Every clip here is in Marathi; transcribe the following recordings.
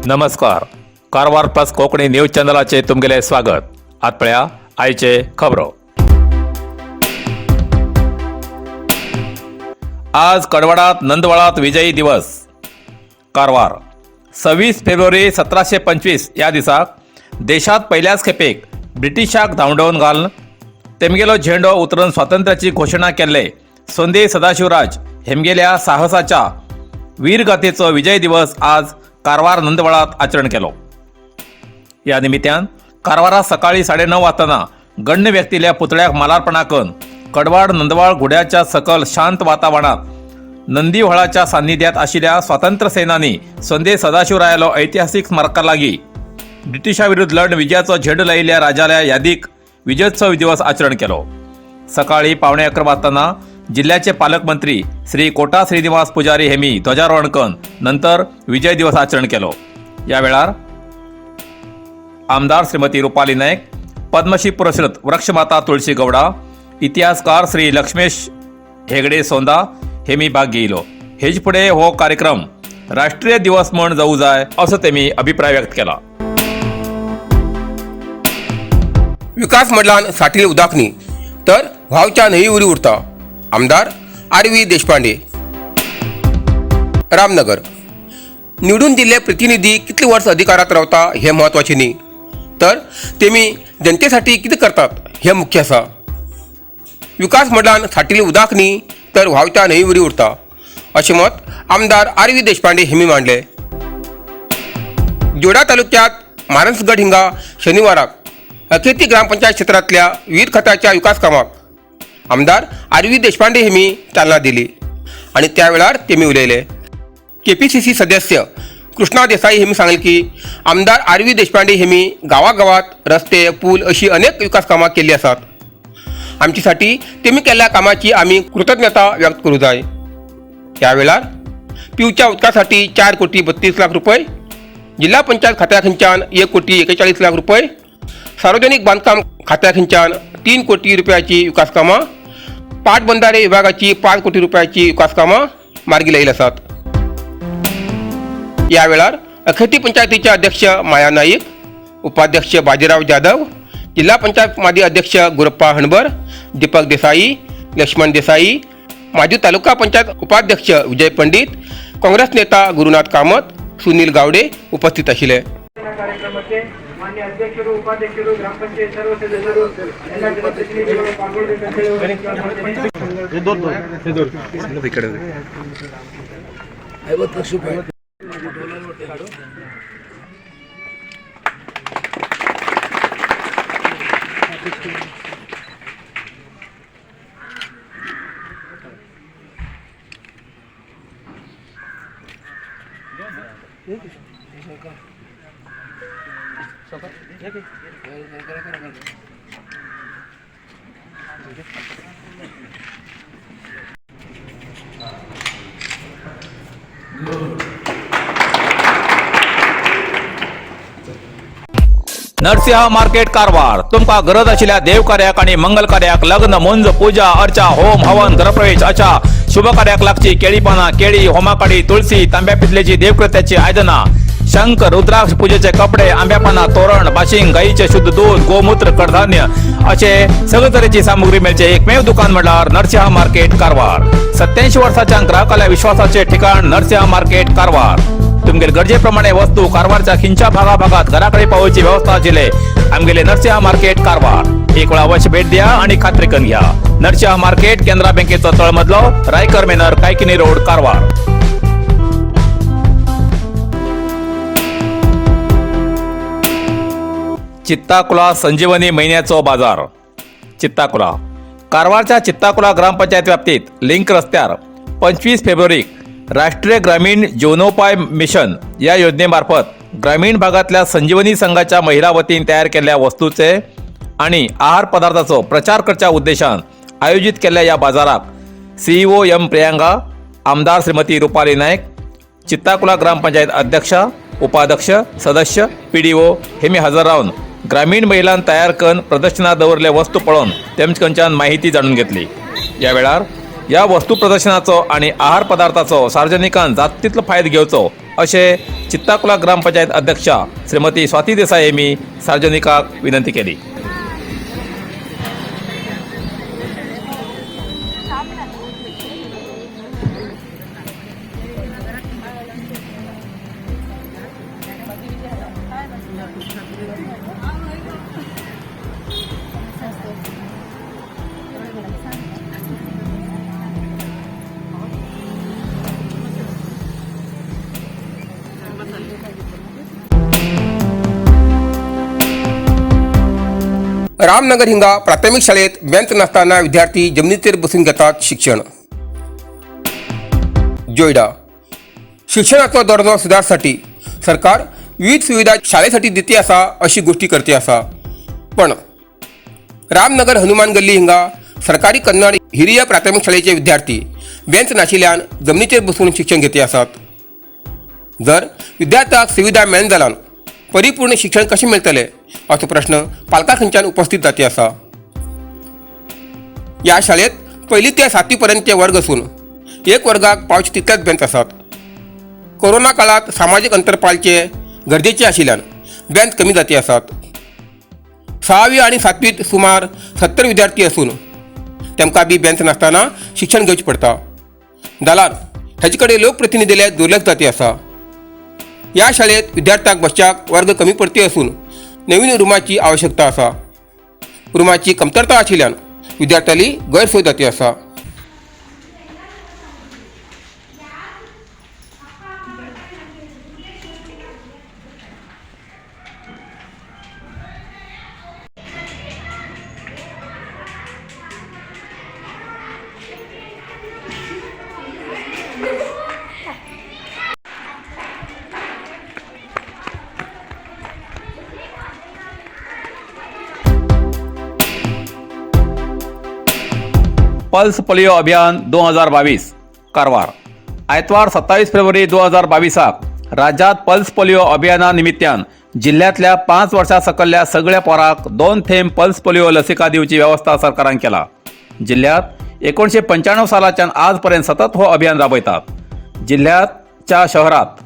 नमस्कार. कारवार प्लस कोकणी न्यूज चॅनलाचे तुमगेले स्वागत. आतपळ्या आयचे खबरो. आज कडवडात नंदवळात विजयी दिवस. कारवार 26 फेब्रुवारी 1725 या दिसाक देशात पहिल्याच खेपेक ब्रिटिशाक धांवडोवन घालून तेमगेलो झेंडो उतरून स्वातंत्र्याची घोषणा केल्ले सोंदे सदाशिवराज हेमगेल्या साहसाच्या वीरगाथेचो विजय दिवस आज कारवार नंदवळात आचरण केलो. या निमित्यान कारवारात सकाळी 9:30 वाजताना गण्य व्यक्तील्या पुतळ्याक मालार्पणा करून कडवाड नंदवाळ घोड्याच्या सकल शांत वातावरणात नंदी व्हळाच्या सान्निध्यात आशिल्ल्या स्वातंत्र्य सेनानी सोंदे सदाशिवरायालो ऐतिहासिक स्मारका लागीं ब्रिटिशा विरुद्ध लढ विजयाचो झेंडो लायिल्ल्या राजाल्या यादीक विजयोत्सव दिवस आचरण केलो. सकाळी 11:15 वाजताना जिल्ह्याचे पालकमंत्री श्री कोटा श्रीनिवास पुजारी हेमी ध्वजारोहण करून नंतर विजय दिवस आचरण केलो. या वेळार आमदार श्रीमती रुपाली नायक, पद्मश्री पुरस्कृत वृक्षमाता तुळशी गौडा, इतिहासकार श्री लक्ष्मेश हेगडे सोंदा हेमी भाग घेयलो. हेज फुडें हो कार्यक्रम राष्ट्रीय दिवस म्हूण जावूं जाय असो तेमी अभिप्राय व्यक्त केला. विकास मंडळान साठील उदाखणी तर व्हावच्या न्हंये उरी उरता. आमदार आर.व्ही. देशपांडे. रामनगर निवडून दिल्ले प्रतिनिधी कितले वर्स अधिकारात रावता हे महत्वाचे न्ही, तर तेमी जनतेसाठी कितें करतात हे मुख्य आसा. विकास मंडळान साठील उदाखणी तर व्हावच्या न्हंये उरी उरता अशें मत आमदार आर.व्ही. देशपांडे हेमी मांडले. जोडा तालुक्यात मारंसगड हिंगा शनिवाराक अखेती ग्रामपंचायत क्षेत्रातल्या विविध खताच्या विकास कामाक आमदार आर.व्ही. देशपांडे हेमी चालना दिली आणि त्यावेळार तेमी उलयले. केपीसीसी सदस्य कृष्णा देसाई हेमी सांगले की आमदार आर.व्ही. देशपांडे हेमी गावागावात रस्ते, पूल अशी अनेक विकास कामां केल्ली आसात. आमच्यासाठी तेमी केल्ल्या कामाची आमी कृतज्ञता व्यक्त करूं जाय. त्यावेळार पिवच्या उदकासाठी 4 कोटी 32 लाख रुपये, जिल्हा पंचायत खात्या खंयच्यान 1 कोटी 41 लाख रुपये, सार्वजनिक बांधकाम खात्या खंयच्यान 3 कोटी रुपयाची विकास कामां, पाटबंधारे विभागाची 5 कोटी रुपयाची विकास कामां मार्गी लायिल्ली आसात. या वेळार अखेती पंचायतीचे अध्यक्ष माया नाईक, उपाध्यक्ष बाजीराव जाधव, जिल्हा पंचायत माजी अध्यक्ष गुरप्पा हणबर, दीपक देसाई, लक्ष्मण देसाई, माजी तालुका पंचायत उपाध्यक्ष विजय पंडित, काँग्रेस नेता गुरुनाथ कामत, सुनील गावडे उपस्थित आशिल्ले. मान्य अध्यक्ष उपाध्यक्ष ग्रामपंचायत सर्व नरसिंह मार्केट कारवार तुमका गरज आशिल्ल्या देव कार्याक आणि मंगल कार्याक, लग्न, मुंज, पूजा, अर्चा, होम, हवन, घरप्रवेश अशा शुभ कार्याक लागची केळी पानां, केळी, होमाकाडी, तुळशी, तांब्या पितलेची देवकृत्याची आयदनां, शंख, रुद्राक्ष पूजेचे कपडे, आंब्या पानां, तोरण, बाशिंग, गाईचे शुद्ध दूध, गोमूत्र, कडधान्य असे सगळे तरेची सामुग्री मेळचे एकमेव दुकान म्हणल्यार नरसिंह मार्केट कारवार. 87 वर्सांच्या ग्राहकाल्या विश्वासाचे ठिकाण नरसिंह मार्केट कारवार. तुमगेर गरजेप्रमाणे वस्तू कारवारच्या खिंच्या भागाभागात घराकडे पावोवची व्यवस्था आशिल्ले आमगेले नरसिंह मार्केट कारवार. एक वेळा अवश्य भेट द्या आणि खात्री करून घ्या. नरसिंह मार्केट केंद्रा बँकेचो तळमजलो, रायकर मेनर, कायकिनी रोड, कारवार. चित्ताकुला संजीवनी महिन्याचो बाजार. चित्ताकुला कारवारच्या चित्ताकुला ग्रामपंचायत व्याप्तीत लिंक रस्त्यार 25 फेब्रुवारीक राष्ट्रीय ग्रामीण जीवनोपाय मिशन या योजनेमार्फत ग्रामीण भागातल्या संजीवनी संघाच्या महिला वतीन तयार केलेल्या वस्तूचे आणि आहार पदार्थाचो प्रचार करच्या उद्देशान आयोजित केलेल्या या बाजाराक सीईओ एम प्रियांका, आमदार श्रीमती रुपाली नायक, चित्ताकुला ग्रामपंचायत अध्यक्षा, उपाध्यक्ष, सदस्य, पीडीओ हेमी हजर रावन ग्रामीण महिलांनी तयार करून प्रदर्शनात दवरले वस्तू पळोवन तेमच्याकडच्यान माहिती जाणून घेतली. या वेळार या वस्तू प्रदर्शनाचो आणि आहार पदार्थाचो सार्वजनिकांन जाता तितलो फायदो घेवचो अशे चित्ताकुला ग्रामपंचायत अध्यक्षा श्रीमती स्वाती देसाई यांनी सार्वजनिकाक विनंती केली. रामनगर हिंगा प्राथमिक शाळेत बेंच नसताना विद्यार्थी जमिनीचेर बसून घेतात शिक्षण. जोयडा शिक्षणाचो दर्जो सुधारसाठी सरकार विविध सुविधा शाळेसाठी दिते आसा अशी गोष्टी करते आसा. पण रामनगर हनुमान गल्ली हिंगा सरकारी कन्नड हिरिय प्राथमिक शाळेचे विद्यार्थी बेंच नाशिल्ल्यान जमनीचेर बसून शिक्षण घेते आसात. जर विद्यार्थ्यांक सुविधा मेळना जाल्यान परिपूर्ण शिक्षण कशें मेळटलें असो प्रश्न पालकां खंयच्यान उपस्थित जाती आसा. ह्या शाळेत 1ली ते 7वी पर्यंतचे वर्ग असून एक वर्गाक पावचे तितलेच बेंच आसात. कोरोना काळात सामाजीक अंतर पाळचे गरजेचे आशिल्ल्यान बेंच कमी जाती आसात. 6वी आणि 7वीत सुमार 70 विद्यार्थी असून तेमकां बी बेंच नासतना शिक्षण घेवचें पडटा. जाल्यार हेचे कडेन लोकप्रतिनिधीले दुर्लक्ष जाती आसा. ह्या शाळेत विद्यार्थ्यांक बसच्याक वर्ग कमी पडटी असून नवीन रुमाची आवश्यकता आसा. रुमाची कमतरता आशिल्ल्यान विद्यार्थ्यांली गैरसोय जाती आसा. पल्स पोलिओ अभियान 2022 कारवार. आयतवार 27 फेब्रुवारी 2022 राज्यात पल्स पोलिओ अभियाना निमित्यान जिल्ह्यातल्या 5 वर्सां सकयल्या सगळ्या पोरांक 2 थेंब पल्स पोलिओ लसिका दिवची व्यवस्था सरकारान केला. जिल्ह्यात 1995 सालाच्यान आजपर्यंत सतत हो अभियान राबयतात. जिल्ह्याच्या शहरात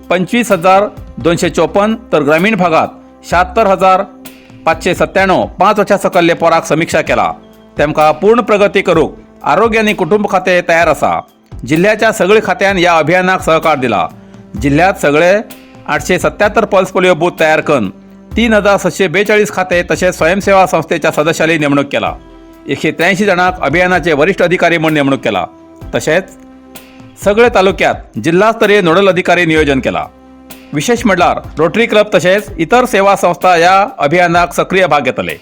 25,254 तर ग्रामीण भागात 76,597 5 वर्सां सकयल्या पोरांक समीक्षा केला. तेमकां पूर्ण प्रगती करूंक आरोग्य आनी कुटुंब खातें तयार आसा. जिल्ह्याच्या सगळ्या खात्यान ह्या अभियानाक सहकार दिला. जिल्ह्यात सगळे 877 पल्स पोलिओ बूथ तयार करून 3,742 खाते तसेच स्वयंसेवा संस्थेच्या सदस्यांनी नेमणूक केला. 183 जणांक अभियानाचे वरिष्ठ अधिकारी म्हणून नेमणूक केला. तसेच सगळे तालुक्यात जिल्हास्तरीय नोडल अधिकारी नियोजन केला. विशेष म्हणल्यार रोटरी क्लब तसेच इतर सेवा संस्था ह्या अभियानाक सक्रिय भाग घेतले.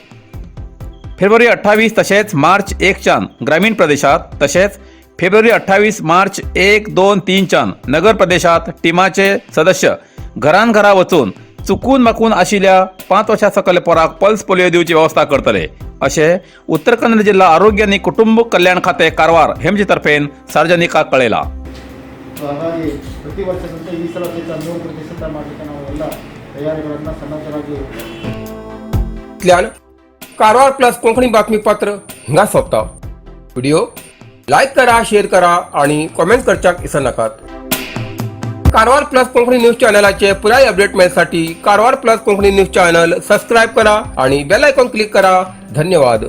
फेब्रुवारी 28 तसेच मार्च 1 च्यान ग्रामीण प्रदेशात तसेच फेब्रुवारी 28 मार्च 1, 2, 3 च्यान नगर प्रदेशात टिमाचे सदस्य घरान घरा वचून चुकून माकून आशिल्ल्या 5 वर्सां सकयल्या पोरांक पल्स पोलिओ दिवची व्यवस्था करतले अशें उत्तर कन्नड जिल्हा आरोग्य आनी कुटुंब कल्याण खाते कारवार हेमचे तर्फेन सार्वजनिकाक कळयला. ಹಾಗಾಗಿ ಪ್ರತಿ ವರ್ಷದಂತೆ ಈ ಸಲ ಸಹಿತ 100% ಮಾಡಲಿಕ್ಕೆ ನಾವು ಎಲ್ಲ ತಯಾರಿಗಳನ್ನು ಸನ್ನದ್ಧರಾಗಿ इतल्यान कारवार प्लस कोंकणी बातमीपत्र हिंगा सोंपता. व्हिडिओ लायक करा, शेअर करा आणि कॉमेंट करच्याक विसरनाकात. कारवार प्लस कोंकणी न्यूज चॅनलाचे पुराय अपडेट मेळसाठी Karwar plus Konkani news channel subscribe करा आणि बेल आयकॉन क्लिक करा. धन्यवाद.